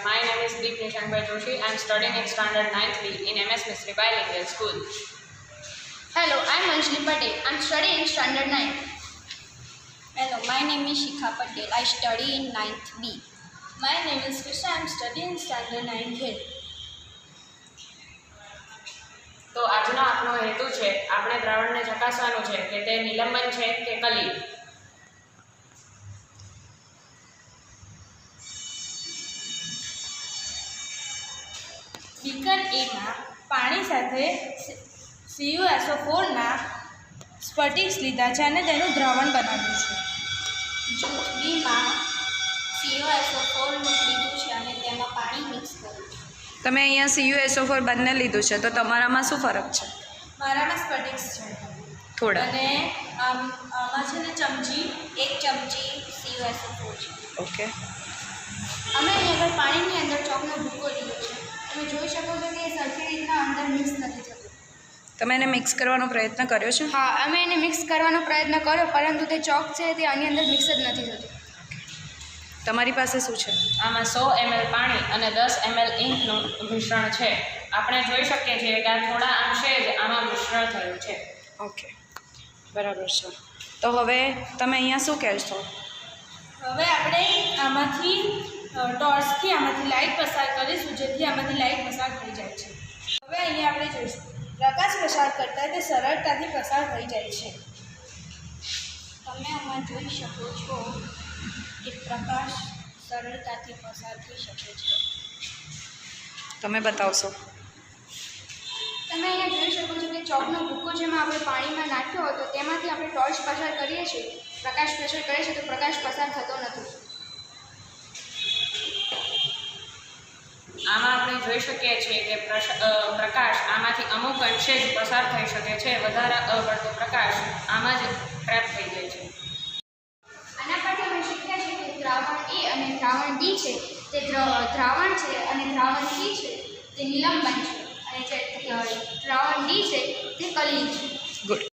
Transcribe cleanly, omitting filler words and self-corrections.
My name is Deepni Shankar Joshi. I am studying in standard 9th B in MS Misri Bilingual School. Hello, I am Anjali Patel. I am studying in standard 9th. Hello, my name is Shikha Patel. I study in 9th B. My name is Krisha. I am studying in standard 9th A. તો આજનો આપણો હેતુ છે આપણે દ્રાવણને ચકાસવાનું છે કે તે નિલંબન છે કે કલી. બીકર એમાં પાણી સાથે CuSO4ના સ્ફટિક્સ લીધા છે અને તેનું દ્રાવણ બનાવ્યું છે. જૂથ બીમાં CuSO4 લીધું છે અને તેમાં પાણી મિક્સ કર્યું છે. તમે અહીંયા CuSO4 બંને લીધું છે તો તમારામાં શું ફરક છે? મારામાં સ્ફટિક્સ છે થોડા. અને આમાં છે ને ચમચી 1 ચમચી CuSO4 છે. ઓકે. અમે અહીંયા આગળ પાણીની અંદર ચોકનો ભૂકો લીધો છે. તમે જોઈ શકો છો કે એ સરખી રીતના અંદર મિક્સ નથી થતું. તમે એને મિક્સ કરવાનો પ્રયત્ન કર્યો છે? હા, અમે એને મિક્સ કરવાનો પ્રયત્ન કર્યો પરંતુ તે ચોક છે તે આની અંદર મિક્સ જ નથી થતું. તમારી પાસે શું છે? આમાં 100 ml પાણી અને 10 ml ઇંકનું મિશ્રણ છે. આપણે જોઈ શકીએ છીએ કે આ થોડા અંશે જ આમાં મિશ્રણ થયું છે. ઓકે, બરાબર છે. તો હવે તમે અહીંયા શું કહેશો? હવે આપણે આમાંથી ટોર્ચથી આમાંથી લાઇટ પસાર કરીશું જેથી આમાંથી લાઇટ પસાર થઈ જાય છે. હવે અહીંયા આપણે જોઈશું પ્રકાશ પસાર કરતાં તે સરળતાથી પસાર થઈ જાય છે. તમે આમાં જોઈ શકો છો કે પ્રકાશ સરળતાથી પસાર થઈ શકે છે. તમે બતાવશો? તમે અહીંયા જોઈ શકો છો કે ચોકનો ભૂકો જેમાં આપણે પાણીમાં નાખ્યો હતો તેમાંથી આપણે ટોર્ચ પસાર કરીએ છીએ, પ્રકાશ પસાર કરીએ છીએ તો પ્રકાશ પસાર થતો નથી. આમાં આપણે જોઈ શકીએ છીએ કે પ્રકાશ આમાંથી અમુક અંશે જ પસાર થઈ શકે છે. વધારે પડતો પ્રકાશ આમાં જ ટ્રેપ થઈ જાય છે. આના પરથી અમે શીખ્યા છે કે દ્રાવણ A અને દ્રાવણ D છે તે દ્રાવણ છે અને દ્રાવણ C છે તે નિલંબન છે અને જે દ્રાવણ D છે તે કલી છે. ગુડ.